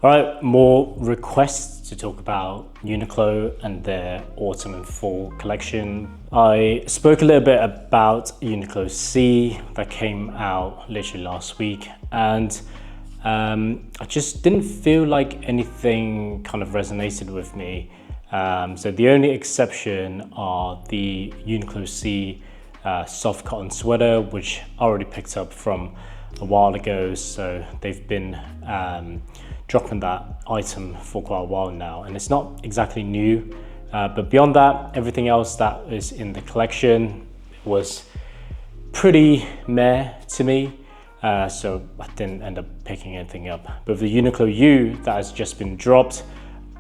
All right, more requests to talk about Uniqlo and their autumn and fall collection. I spoke a little bit about Uniqlo C that came out literally last week, and I just didn't feel like anything kind of resonated with me. So the only exception are the Uniqlo C soft cotton sweater, which I already picked up from a while ago. So they've been dropping that item for quite a while now, and it's not exactly new, but beyond that, everything else that is in the collection was pretty meh to me, so I didn't end up picking anything up. But with the Uniqlo U that has just been dropped,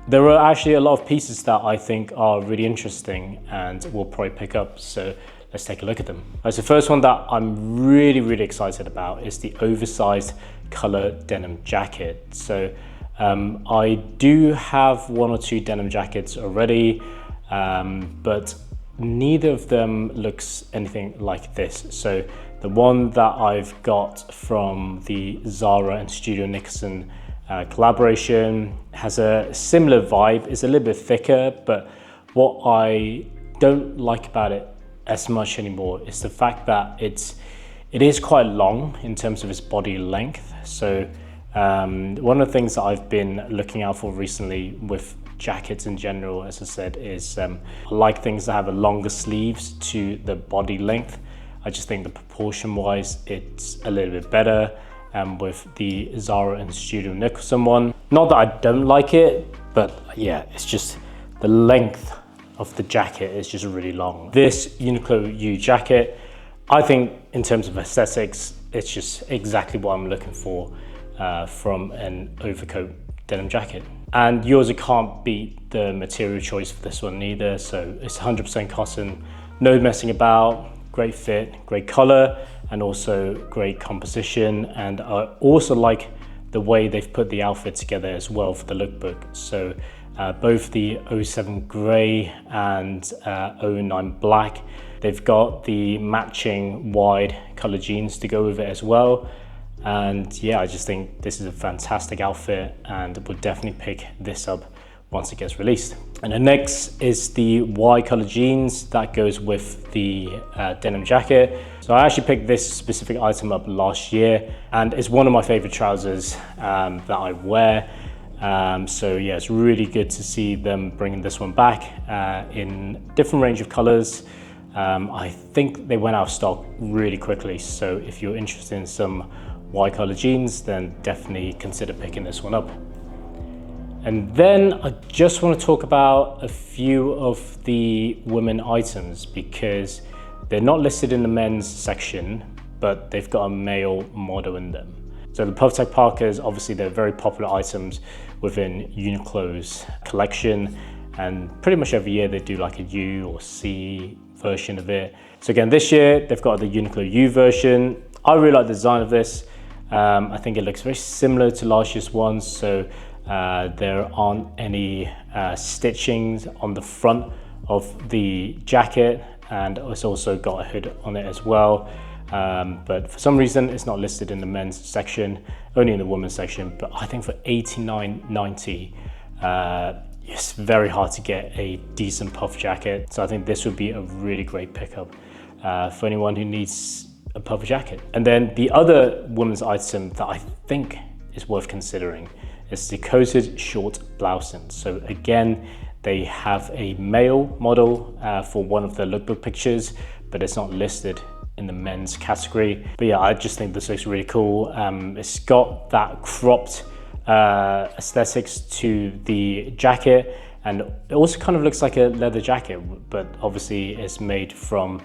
there are actually a lot of pieces that I think are really interesting and we'll probably pick up, so let's take a look at them. So the first one that I'm really excited about is the oversized color denim jacket. So I do have one or two denim jackets already, but neither of them looks anything like this. So the one that I've got from the Zara and Studio Nicholson collaboration has a similar vibe. It's a little bit thicker, but what I don't like about it as much anymore is the fact that it is quite long in terms of its body length. So one of the things that I've been looking out for recently with jackets in general, as I said, is I like things that have a longer sleeves to the body length. I just think the proportion wise it's a little bit better with the Zara and Studio Nicholson one. Not that I don't like it, but yeah, it's just the length of the jacket is just really long. This Uniqlo U jacket, I think in terms of aesthetics, it's just exactly what I'm looking for from an overcoat denim jacket. And yours can't beat the material choice for this one either. So it's 100% cotton, no messing about, great fit, great color, and also great composition. And I also like the way they've put the outfit together as well for the lookbook. So both the 07 grey and 09 black, they've got the matching wide color jeans to go with it as well. And yeah, I just think this is a fantastic outfit and would definitely pick this up once it gets released. And the next is the Y color jeans that goes with the denim jacket. So I actually picked this specific item up last year, and it's one of my favorite trousers that I wear. So yeah, it's really good to see them bringing this one back in different range of colors. I think they went out of stock really quickly, so if you're interested in some Y color jeans, then definitely consider picking this one up. And then I just want to talk about a few of the women items because they're not listed in the men's section, but they've got a male model in them. So the Puffertech Parkas, obviously they're very popular items within Uniqlo's collection, and pretty much every year they do like a U or C version of it. So again, this year they've got the Uniqlo U version. I really like the design of this. I think it looks very similar to last year's one. So there aren't any stitchings on the front of the jacket, and it's also got a hood on it as well. But for some reason it's not listed in the men's section, only in the women's section. But I think for $89.90, it's very hard to get a decent puff jacket. So I think this would be a really great pickup for anyone who needs a puffer jacket. And then the other women's item that I think is worth considering is the coated short blousing. So again, they have a male model for one of the lookbook pictures, but it's not listed in the men's category. But yeah, I just think this looks really cool. It's got that cropped aesthetics to the jacket, and it also kind of looks like a leather jacket, but obviously it's made from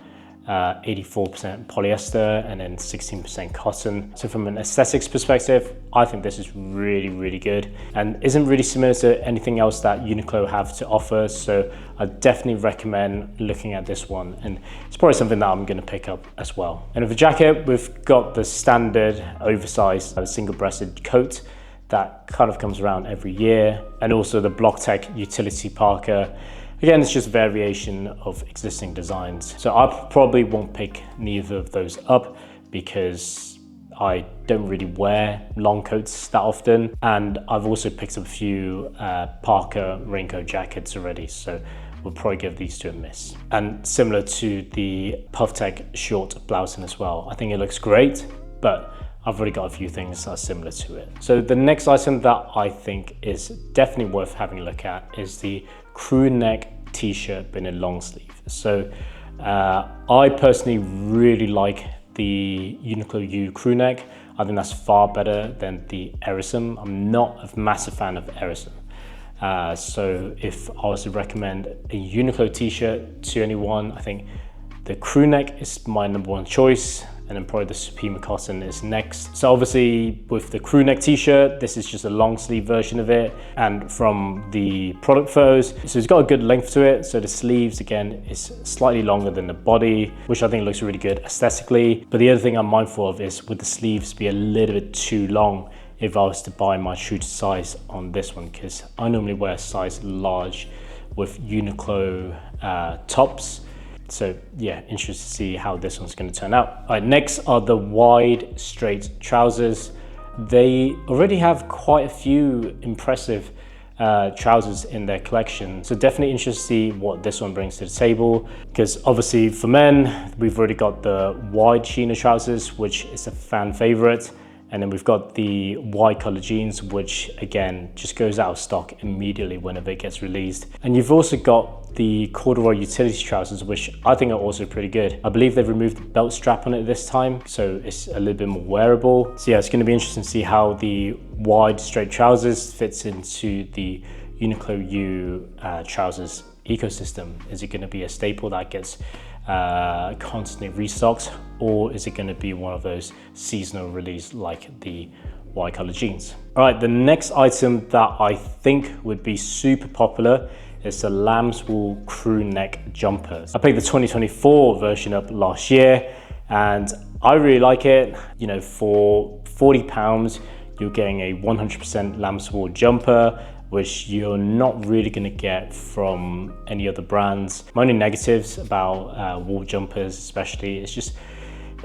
84% polyester and then 16% cotton. So from an aesthetics perspective, I think this is really good and isn't really similar to anything else that Uniqlo have to offer. So I definitely recommend looking at this one, and it's probably something that I'm going to pick up as well. And with the jacket, we've got the standard oversized single-breasted coat that kind of comes around every year, and also the Block-Tech utility parka. Again, it's just variation of existing designs. So I probably won't pick neither of those up because I don't really wear long coats that often. And I've also picked up a few Parka raincoat jackets already, so we'll probably give these two a miss. And similar to the Puffertech short blousing as well. I think it looks great, but I've already got a few things that are similar to it. So the next item that I think is definitely worth having a look at is the crew neck t-shirt but in a long sleeve. So I personally really like the Uniqlo U crew neck. I think that's far better than the Erisum. I'm not a massive fan of Erisum. So if I was to recommend a Uniqlo t-shirt to anyone, I think the crew neck is my #1 choice, and then probably the Supima cotton is next. So obviously with the crew neck t-shirt, this is just a long sleeve version of it. And from the product photos, so it's got a good length to it. So the sleeves again is slightly longer than the body, which I think looks really good aesthetically. But the other thing I'm mindful of is would the sleeves be a little bit too long if I was to buy my true size on this one, because I normally wear a size large with Uniqlo tops. So yeah, interested to see how this one's going to turn out. All right, next are the wide straight trousers. They already have quite a few impressive trousers in their collection. So definitely interested to see what this one brings to the table, because obviously for men, we've already got the wide chino trousers, which is a fan favorite. And then we've got the wide collar jeans, which again, just goes out of stock immediately whenever it gets released. And you've also got the corduroy utility trousers, which I think are also pretty good. I believe they've removed the belt strap on it this time, so it's a little bit more wearable. So yeah, it's gonna be interesting to see how the wide straight trousers fits into the Uniqlo U trousers ecosystem. Is it gonna be a staple that gets constantly restocked, or is it going to be one of those seasonal release like the white collar jeans? All right, the next item that I think would be super popular is the Lambswool crew neck jumpers. I picked the 2024 version up last year and I really like it. You know, for £40 you're getting a 100% Lambswool jumper, which you're not really going to get from any other brands. My only negatives about wool jumpers especially, it's just,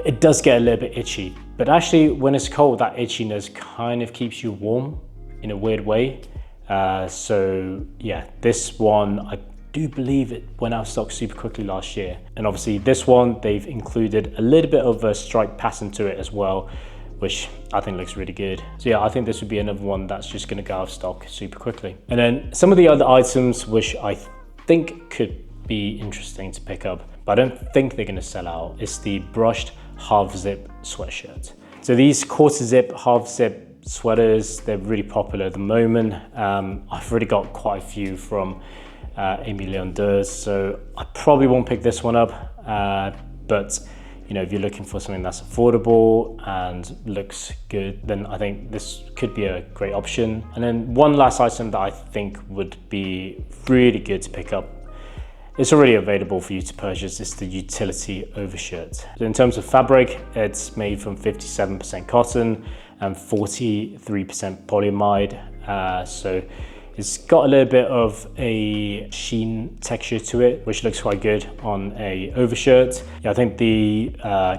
it does get a little bit itchy. But actually when it's cold, that itchiness kind of keeps you warm in a weird way. So yeah, this one, I do believe it went out of stock super quickly last year. And obviously this one, they've included a little bit of a stripe pattern to it as well, which I think looks really good. So yeah, I think this would be another one that's just gonna go out of stock super quickly. And then some of the other items which I think could be interesting to pick up, but I don't think they're gonna sell out, is the brushed half zip sweatshirt. So these quarter zip, half zip sweaters, they're really popular at the moment. I've already got quite a few from Amy Leonders, so I probably won't pick this one up, but you know, if you're looking for something that's affordable and looks good, then I think this could be a great option. And then one last item that I think would be really good to pick up, it's already available for you to purchase, is the utility overshirt. So in terms of fabric, it's made from 57% cotton and 43% polyamide. So it's got a little bit of a sheen texture to it, which looks quite good on a overshirt. Yeah, I think the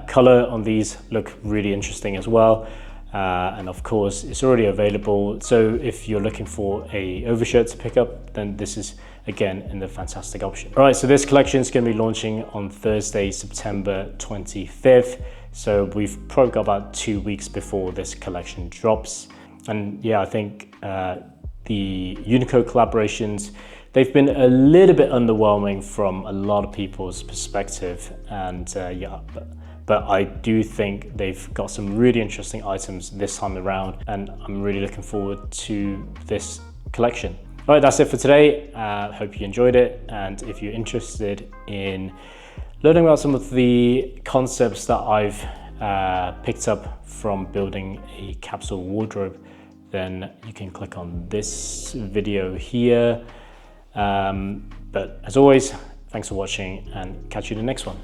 color on these look really interesting as well. And of course, it's already available. So if you're looking for a overshirt to pick up, then this is again a fantastic option. All right, so this collection is going to be launching on Thursday, September 25th. So we've probably got about 2 weeks before this collection drops. And yeah, I think the Uniqlo collaborations, they've been a little bit underwhelming from a lot of people's perspective. And yeah, but I do think they've got some really interesting items this time around, and I'm really looking forward to this collection. All right, that's it for today. Hope you enjoyed it. And if you're interested in learning about some of the concepts that I've picked up from building a capsule wardrobe, then you can click on this video here. But as always, thanks for watching and catch you in the next one.